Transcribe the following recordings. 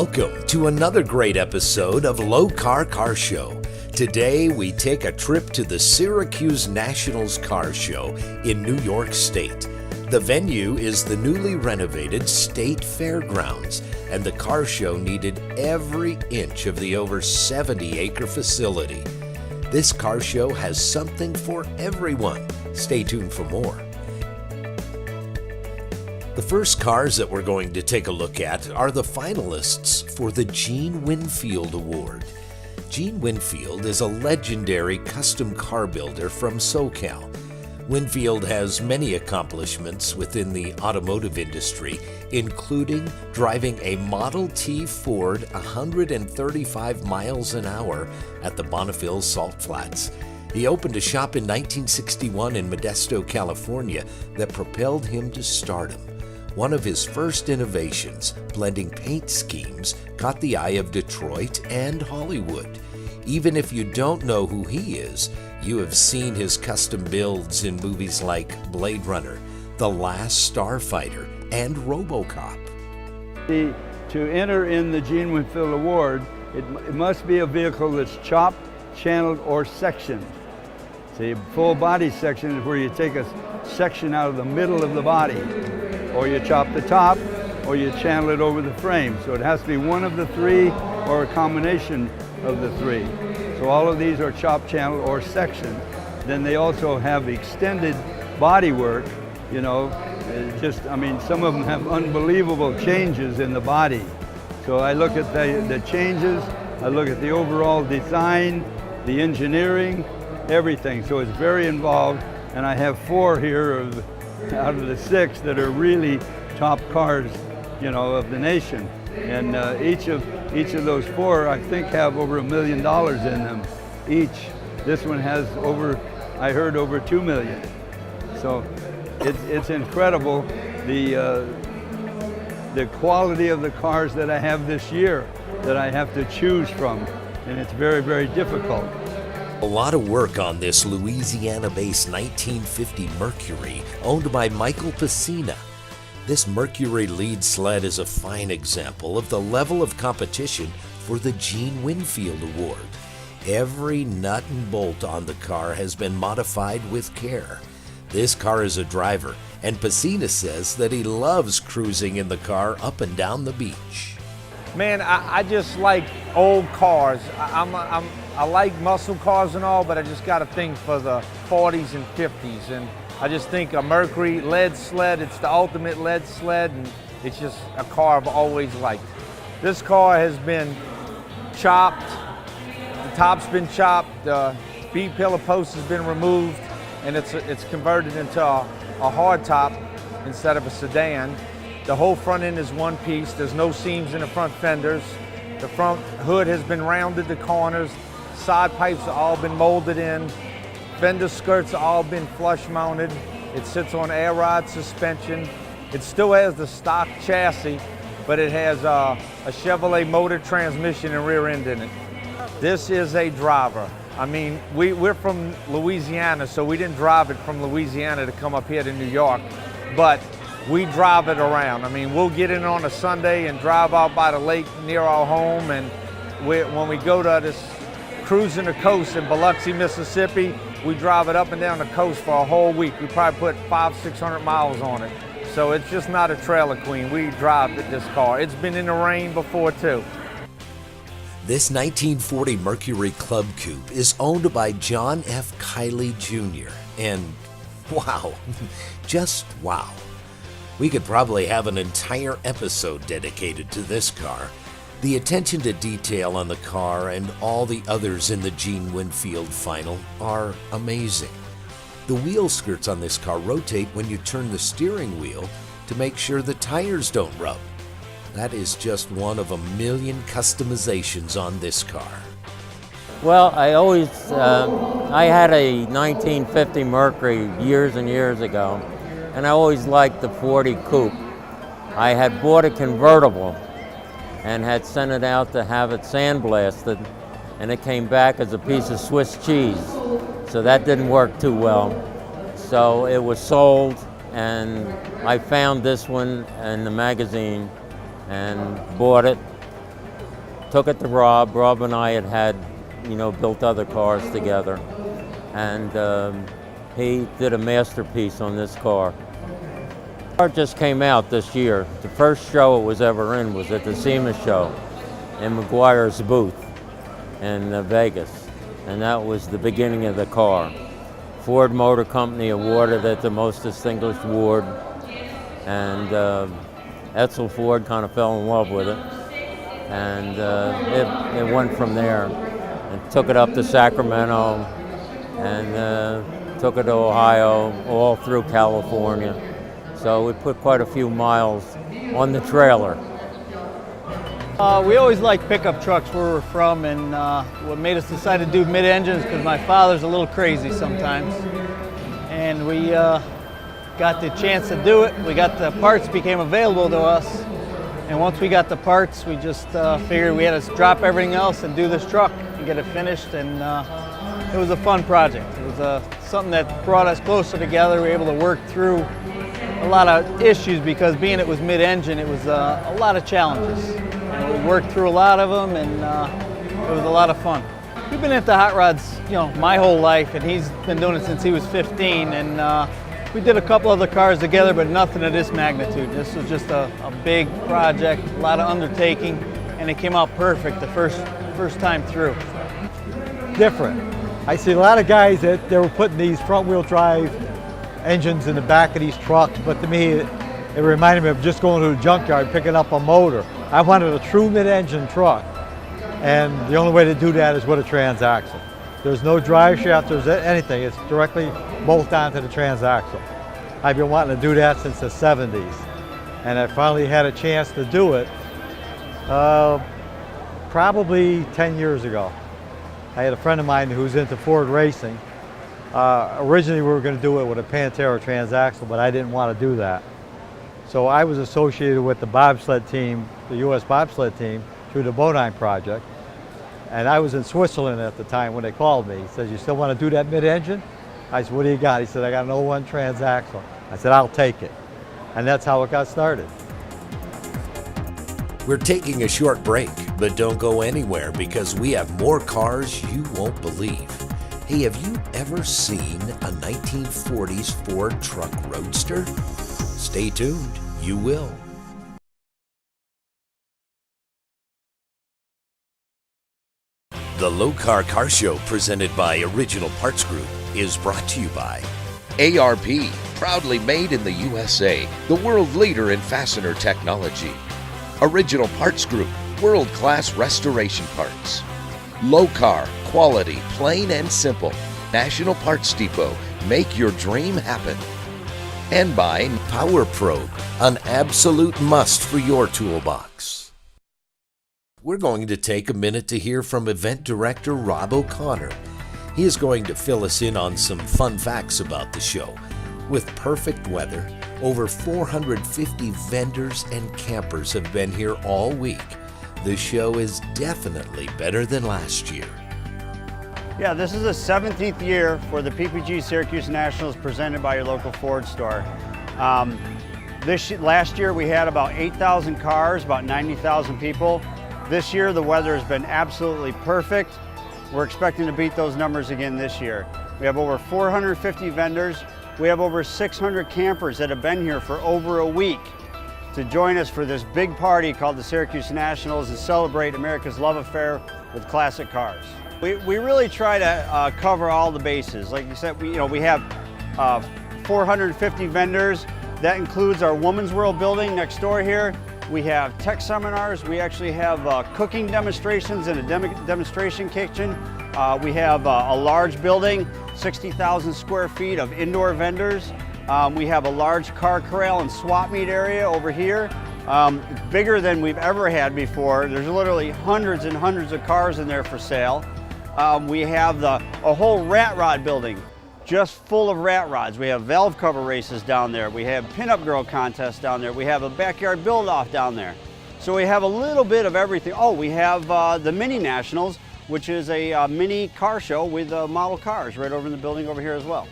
Welcome to another great episode of Lokar Car Show. Today we take a trip to the Syracuse Nationals Car Show in New York State. The venue is the newly renovated State Fairgrounds, and the car show needed every inch of the over 70-acre facility. This car show has something for everyone. Stay tuned for more. The first cars that we're going to take a look at are the finalists for the Gene Winfield Award. Gene Winfield is a legendary custom car builder from SoCal. Winfield has many accomplishments within the automotive industry, including driving a Model T Ford 135 miles an hour at the Bonneville Salt Flats. He opened a shop in 1961 in Modesto, California, that propelled him to stardom. One of his first innovations, blending paint schemes, caught the eye of Detroit and Hollywood. Even if you don't know who he is, you have seen his custom builds in movies like Blade Runner, The Last Starfighter, and RoboCop. To enter in the Gene Winfield Award, it must be a vehicle that's chopped, channeled, or sectioned. See, a full body section is where you take a section out of the middle of the body, or you chop the top, or you channel it over the frame. So it has to be one of the three or a combination of the three. So all of these are chopped, channeled, or sectioned. Then they also have extended body work, you know, some of them have unbelievable changes in the body. So I look at the changes, I look at the overall design, the engineering, everything. So it's very involved, and I have four here out of the six that are really top cars, you know, of the nation. And each of those four, I think, have over $1 million in them each. This one has I heard over 2 million. So it's incredible the quality of the cars that I have this year that I have to choose from, and it's very, very difficult. A lot of work on this Louisiana-based 1950 Mercury owned by Michael Pacina. This Mercury lead sled is a fine example of the level of competition for the Gene Winfield Award. Every nut and bolt on the car has been modified with care. This car is a driver, and Pacina says that he loves cruising in the car up and down the beach. Man, I just like old cars. I like muscle cars and all, but I just got a thing for the 40s and 50s. And I just think a Mercury lead sled, it's the ultimate lead sled, and it's just a car I've always liked. This car has been chopped, the top's been chopped, the speed pillar post has been removed, and it's converted into a hard top instead of a sedan. The whole front end is one piece. There's no seams in the front fenders. The front hood has been rounded to corners. Side pipes have all been molded in. Fender skirts have all been flush mounted. It sits on air ride suspension. It still has the stock chassis, but it has a Chevrolet motor transmission and rear end in it. This is a driver. I mean, we're from Louisiana, so we didn't drive it from Louisiana to come up here to New York, but we drive it around. I mean, we'll get in on a Sunday and drive out by the lake near our home, and when we go to this cruising the coast in Biloxi, Mississippi, we drive it up and down the coast for a whole week. We probably put 500-600 miles on it. So it's just not a trailer queen. We drive this car. It's been in the rain before too. This 1940 Mercury Club Coupe is owned by John F. Kiley Jr. And wow, just wow. We could probably have an entire episode dedicated to this car. The attention to detail on the car and all the others in the Gene Winfield final are amazing. The wheel skirts on this car rotate when you turn the steering wheel to make sure the tires don't rub. That is just one of a million customizations on this car. Well, I had a 1950 Mercury years and years ago, and I always liked the 40 coupe. I had bought a convertible and had sent it out to have it sandblasted, and it came back as a piece of Swiss cheese. So that didn't work too well. So it was sold, and I found this one in the magazine and bought it. took it to Rob. Rob and I had, built other cars together. And he did a masterpiece on this car. The car just came out this year. The first show it was ever in was at the SEMA show in McGuire's booth in Vegas. And that was the beginning of the car. Ford Motor Company awarded it the most distinguished award. And Edsel Ford kind of fell in love with it. And it went from there. And took it up to Sacramento and took it to Ohio, all through California. So we put quite a few miles on the trailer. We always liked pickup trucks where we're from, and what made us decide to do mid-engines because my father's a little crazy sometimes. And we got the chance to do it. We got the parts became available to us. And once we got the parts, we just figured we had to drop everything else and do this truck and get it finished. And it was a fun project. It was something that brought us closer together. We were able to work through a lot of issues because being it was mid-engine, it was a lot of challenges. And we worked through a lot of them, and it was a lot of fun. We've been into hot rods, my whole life, and he's been doing it since he was 15. And we did a couple other cars together, but nothing of this magnitude. This was just a big project, a lot of undertaking, and it came out perfect the first time through. Different. I see a lot of guys that they were putting these front-wheel drive engines in the back of these trucks, but to me, it reminded me of just going to a junkyard picking up a motor. I wanted a true mid-engine truck, and the only way to do that is with a transaxle. There's no drive shaft, there's anything. It's directly bolt onto the transaxle. I've been wanting to do that since the 70s, and I finally had a chance to do it probably 10 years ago. I had a friend of mine who's into Ford racing. Originally we were going to do it with a Pantera transaxle, but I didn't want to do that. So I was associated with the bobsled team, the U.S. bobsled team, through the Bodine project. And I was in Switzerland at the time when they called me. He said, "You still want to do that mid-engine?" I said, "What do you got?" He said, "I got an 01 transaxle." I said, "I'll take it." And that's how it got started. We're taking a short break, but don't go anywhere because we have more cars you won't believe. Hey, have you ever seen a 1940s Ford truck roadster? Stay tuned, you will. The Lokar Car Show, presented by Original Parts Group, is brought to you by ARP, proudly made in the USA, the world leader in fastener technology. Original Parts Group, world-class restoration parts. Lokar, quality, plain and simple. National Parts Depot, make your dream happen. And by Power Probe, an absolute must for your toolbox. We're going to take a minute to hear from event director Rob O'Connor. He is going to fill us in on some fun facts about the show. With perfect weather, over 450 vendors and campers have been here all week. The show is definitely better than last year. Yeah, this is the 17th year for the PPG Syracuse Nationals presented by your local Ford store. Last year we had about 8,000 cars, about 90,000 people. This year the weather has been absolutely perfect. We're expecting to beat those numbers again this year. We have over 450 vendors. We have over 600 campers that have been here for over a week to join us for this big party called the Syracuse Nationals and celebrate America's love affair with classic cars. We really try to cover all the bases. Like you said, we have 450 vendors. That includes our Women's World building next door here. We have tech seminars. We actually have cooking demonstrations in a demonstration kitchen. We have a large building, 60,000 square feet of indoor vendors. We have a large car corral and swap meet area over here. Bigger than we've ever had before. There's literally hundreds and hundreds of cars in there for sale. We have a whole rat rod building just full of rat rods. We have valve cover races down there. We have pinup girl contests down there. We have a backyard build-off down there. So we have a little bit of everything. Oh, we have the Mini Nationals, which is a mini car show with model cars right over in the building over here as well.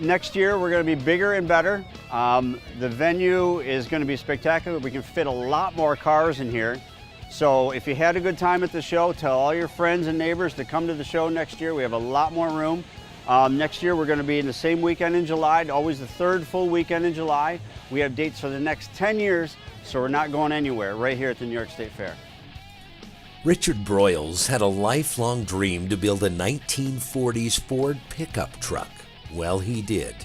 Next year we're going to be bigger and better. The venue is going to be spectacular. We can fit a lot more cars in here. So if you had a good time at the show, tell all your friends and neighbors to come to the show next year. We have a lot more room. Next year we're going to be in the same weekend in July, always the third full weekend in July. We have dates for the next 10 years, so we're not going anywhere, right here at the New York State Fair. Richard Broyles had a lifelong dream to build a 1940s Ford pickup truck. Well, he did,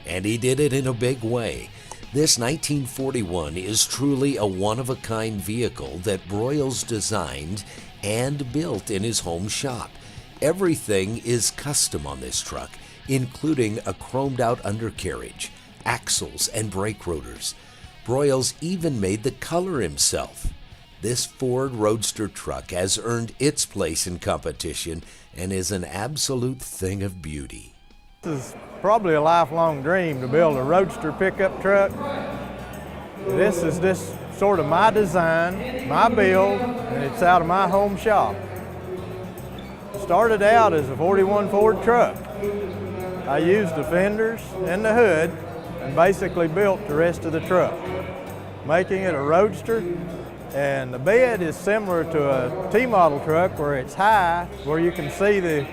and he did it in a big way. This 1941 is truly a one-of-a-kind vehicle that Broyles designed and built in his home shop. Everything is custom on this truck, including a chromed-out undercarriage, axles, and brake rotors. Broyles even made the color himself. This Ford Roadster truck has earned its place in competition and is an absolute thing of beauty. This is probably a lifelong dream to build a Roadster pickup truck. This is just sort of my design, my build, and it's out of my home shop. Started out as a 41 Ford truck. I used the fenders and the hood and basically built the rest of the truck, making it a Roadster. And the bed is similar to a T-model truck where it's high, where you can see the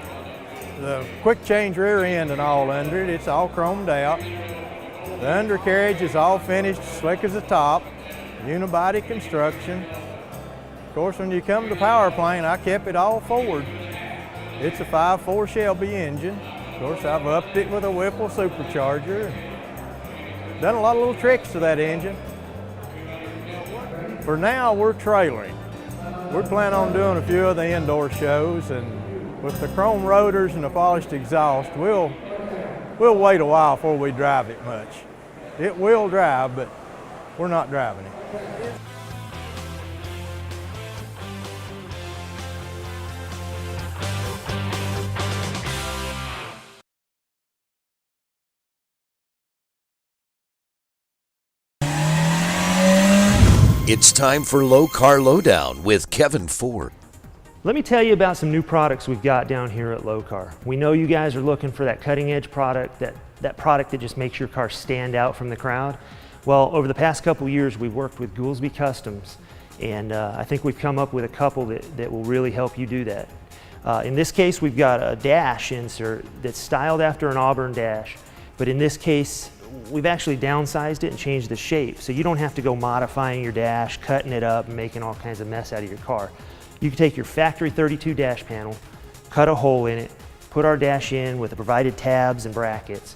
quick change rear end and all under it. It's all chromed out. The undercarriage is all finished, slick as a top, unibody construction. Of course, when you come to power plant, I kept it all Ford. It's a 5.4 Shelby engine. Of course, I've upped it with a Whipple supercharger. Done a lot of little tricks to that engine. For now, we're trailering. We're planning on doing a few of the indoor shows, and with the chrome rotors and the polished exhaust, we'll wait a while before we drive it much. It will drive, but we're not driving it. It's time for Lokar Lowdown with Kevin Ford. Let me tell you about some new products we've got down here at Lokar. We know you guys are looking for that cutting edge product, that product that just makes your car stand out from the crowd. Well, over the past couple years, we've worked with Goolsby Customs, and I think we've come up with a couple that will really help you do that. In this case, we've got a dash insert that's styled after an Auburn dash, but in this case, we've actually downsized it and changed the shape, so you don't have to go modifying your dash, cutting it up, and making all kinds of mess out of your car. You can take your factory 32 dash panel, cut a hole in it, put our dash in with the provided tabs and brackets,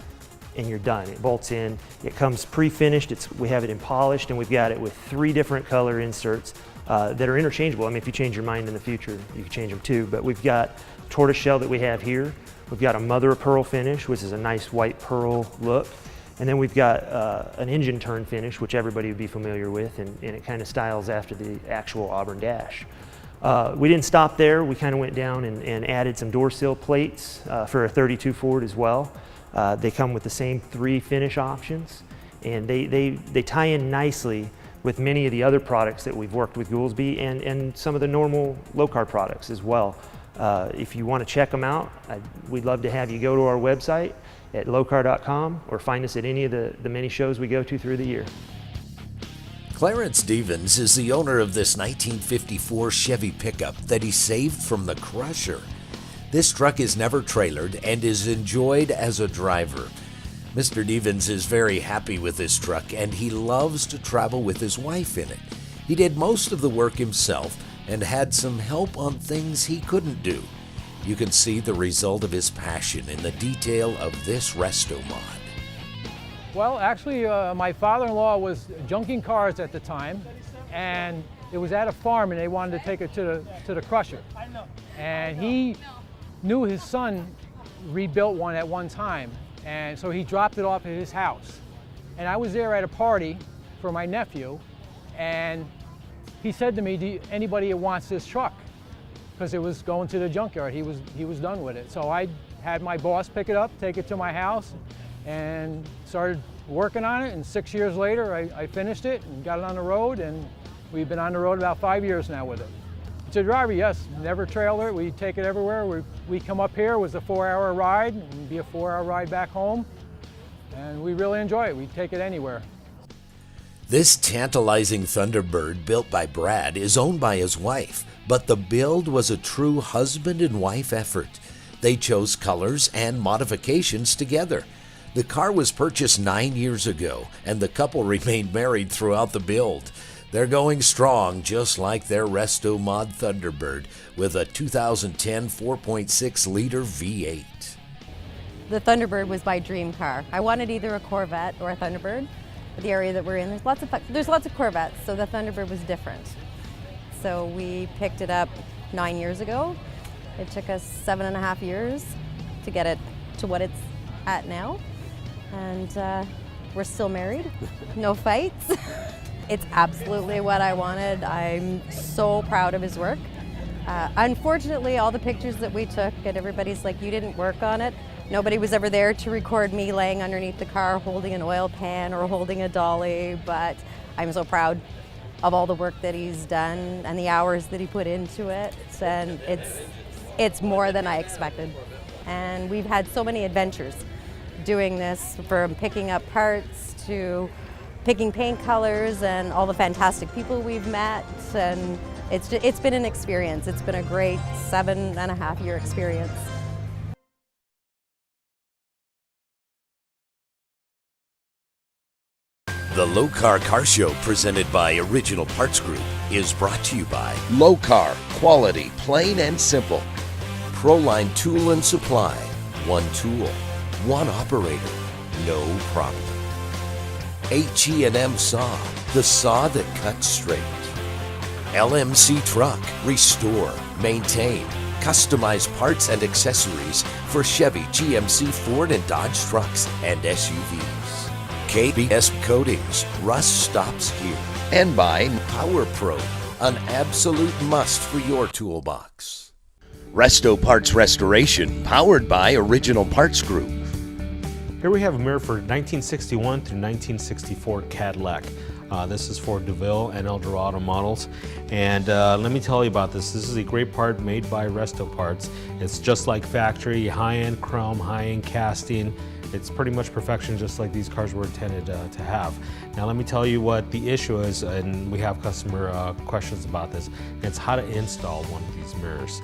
and you're done. It bolts in. It comes pre-finished. We have it in polished, and we've got it with 3 different color inserts that are interchangeable. I mean, if you change your mind in the future, you can change them too. But we've got tortoise shell that we have here. We've got a mother of pearl finish, which is a nice white pearl look. And then we've got an engine turn finish, which everybody would be familiar with, and it kind of styles after the actual Auburn dash. We didn't stop there. We kind of went down and added some door sill plates for a 32 Ford as well. They come with the same 3 finish options, and they tie in nicely with many of the other products that we've worked with Goolsby and some of the normal Lokar products as well. If you want to check them out, we'd love to have you go to our website at lokar.com or find us at any of the many shows we go to through the year. Clarence Stevens is the owner of this 1954 Chevy pickup that he saved from the crusher. This truck is never trailered and is enjoyed as a driver. Mr. Stevens is very happy with this truck and he loves to travel with his wife in it. He did most of the work himself and had some help on things he couldn't do. You can see the result of his passion in the detail of this resto mod. Well, actually, my father-in-law was junking cars at the time, and it was at a farm, and they wanted to take it to the crusher. And he knew his son rebuilt one at one time, and so he dropped it off at his house. And I was there at a party for my nephew, and he said to me, anybody that wants this truck? Because it was going to the junkyard. He was done with it. So I had my boss pick it up, take it to my house, and started working on it. And 6 years later, I finished it and got it on the road. And we've been on the road about 5 years now with it. To driver, yes, never trailer it. We take it everywhere. We come up here, it was a 4-hour ride, and be a 4-hour ride back home. And we really enjoy it. We take it anywhere. This tantalizing Thunderbird built by Brad is owned by his wife, but the build was a true husband and wife effort. They chose colors and modifications together. The car was purchased 9 years ago, and the couple remained married throughout the build. They're going strong, just like their Resto Mod Thunderbird, with a 2010 4.6-liter V8. The Thunderbird was my dream car. I wanted either a Corvette or a Thunderbird. The area that we're in, there's lots of Corvettes, so the Thunderbird was different. So we picked it up 9 years ago. It took us 7.5 years to get it to what it's at now. And we're still married, no fights. It's absolutely what I wanted. I'm so proud of his work. Unfortunately, all the pictures that we took, and everybody's like, you didn't work on it. Nobody was ever there to record me laying underneath the car holding an oil pan or holding a dolly, but I'm so proud of all the work that he's done and the hours that he put into it, and it's more than I expected. And we've had so many adventures doing this, from picking up parts to picking paint colors and all the fantastic people we've met, and it's been an experience. It's been a great 7.5-year experience. The Lokar Car Show, presented by Original Parts Group, is brought to you by Lokar, quality, plain and simple. Proline Tool and Supply, one tool, one operator, no problem. H&M Saw, the saw that cuts straight. LMC Truck, restore, maintain, customize parts and accessories for Chevy, GMC, Ford, and Dodge trucks and SUVs. KBS Coatings, rust stops here. And by Power Pro, an absolute must for your toolbox. Resto Parts Restoration, powered by Original Parts Group. Here we have a mirror for 1961 through 1964 Cadillac. This is for DeVille and Eldorado models. And let me tell you about this. This is a great part made by Resto Parts. It's just like factory, high-end chrome, high-end casting. It's pretty much perfection, just like these cars were intended to have. Now let me tell you what the issue is, and we have customer questions about this. It's how to install one of these mirrors.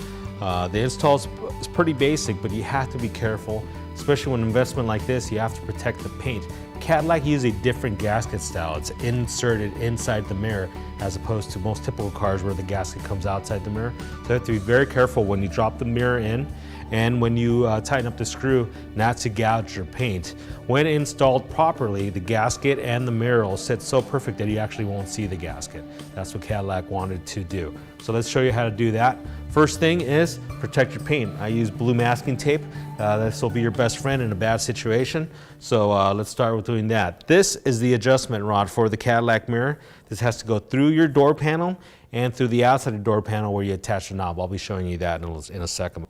The install is pretty basic, but you have to be careful, especially when an investment like this, you have to protect the paint. Cadillac uses a different gasket style. It's inserted inside the mirror as opposed to most typical cars where the gasket comes outside the mirror. So you have to be very careful when you drop the mirror in and when you tighten up the screw not to gouge your paint. When installed properly, the gasket and the mirror will sit so perfect that you actually won't see the gasket. That's what Cadillac wanted to do. So let's show you how to do that. First thing is protect your paint. I use blue masking tape. This will be your best friend in a bad situation. So let's start with doing that. This is the adjustment rod for the Cadillac mirror. This has to go through your door panel and through the outside of the door panel where you attach the knob. I'll be showing you that in a second.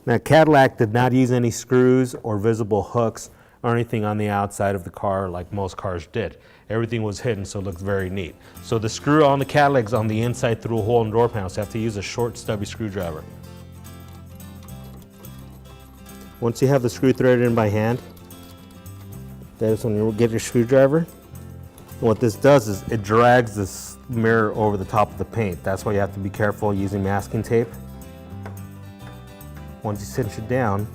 Now Cadillac did not use any screws or visible hooks or anything on the outside of the car like most cars did. Everything was hidden, so it looked very neat. So the screw on the Cadillac's on the inside through a hole in the door panel, so you have to use a short stubby screwdriver. Once you have the screw threaded in by hand, that's when you get your screwdriver. And what this does is it drags this mirror over the top of the paint. That's why you have to be careful using masking tape. Once you cinch it down,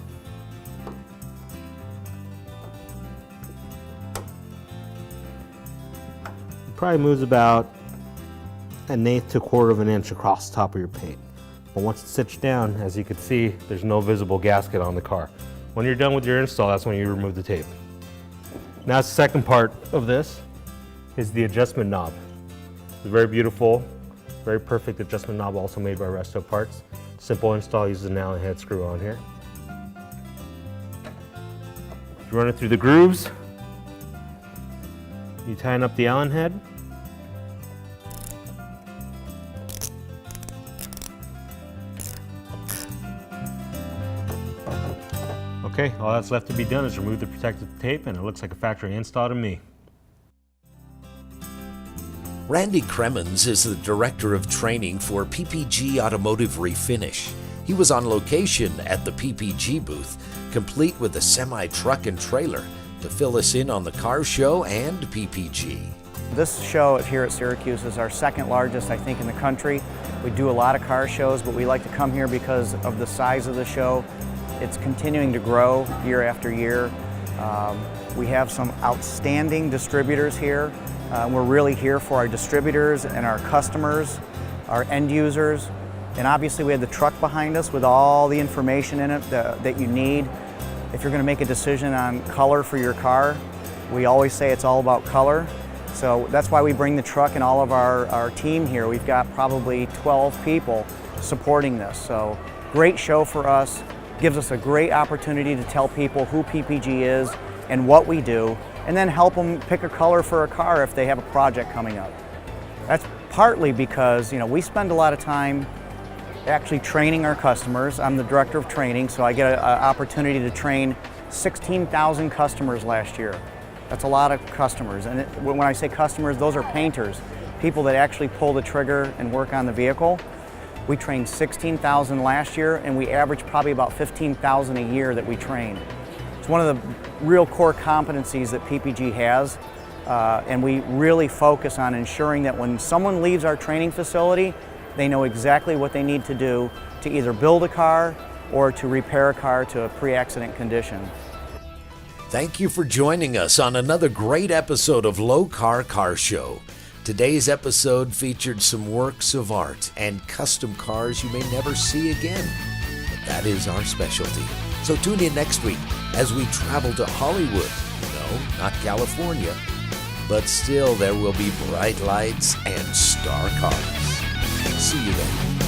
it probably moves about 1/8 to 1/4 of an inch across the top of your paint. But once it's cinched down, as you can see, there's no visible gasket on the car. When you're done with your install, that's when you remove the tape. Now the second part of this is the adjustment knob. It's very beautiful, very perfect adjustment knob, also made by Resto Parts. Simple install, uses an Allen head screw on here. You run it through the grooves. You tighten up the Allen head. Okay, all that's left to be done is remove the protective tape, and it looks like a factory install to me. Randy Kremens is the Director of Training for PPG Automotive Refinish. He was on location at the PPG booth, complete with a semi-truck and trailer, to fill us in on the car show and PPG. This show here at Syracuse is our second largest, I think, in the country. We do a lot of car shows, but we like to come here because of the size of the show. It's continuing to grow year after year. We have some outstanding distributors here. We're really here for our distributors and our customers, our end users. And obviously we have the truck behind us with all the information in it that you need. If you're going to make a decision on color for your car, we always say it's all about color. So that's why we bring the truck and all of our team here. We've got probably 12 people supporting this. So great show for us. Gives us a great opportunity to tell people who PPG is and what we do, and then help them pick a color for a car if they have a project coming up. That's partly because we spend a lot of time actually training our customers. I'm the director of training, so I get an opportunity to train 16,000 customers last year. That's a lot of customers, and when I say customers, those are painters, people that actually pull the trigger and work on the vehicle. We trained 16,000 last year, and we average probably about 15,000 a year that we train. It's one of the real core competencies that PPG has, and we really focus on ensuring that when someone leaves our training facility, they know exactly what they need to do to either build a car or to repair a car to a pre-accident condition. Thank you for joining us on another great episode of Lokar Car Show. Today's episode featured some works of art and custom cars you may never see again. But that is our specialty. So tune in next week as we travel to Hollywood. No, not California. But still there will be bright lights and star cars. See you then.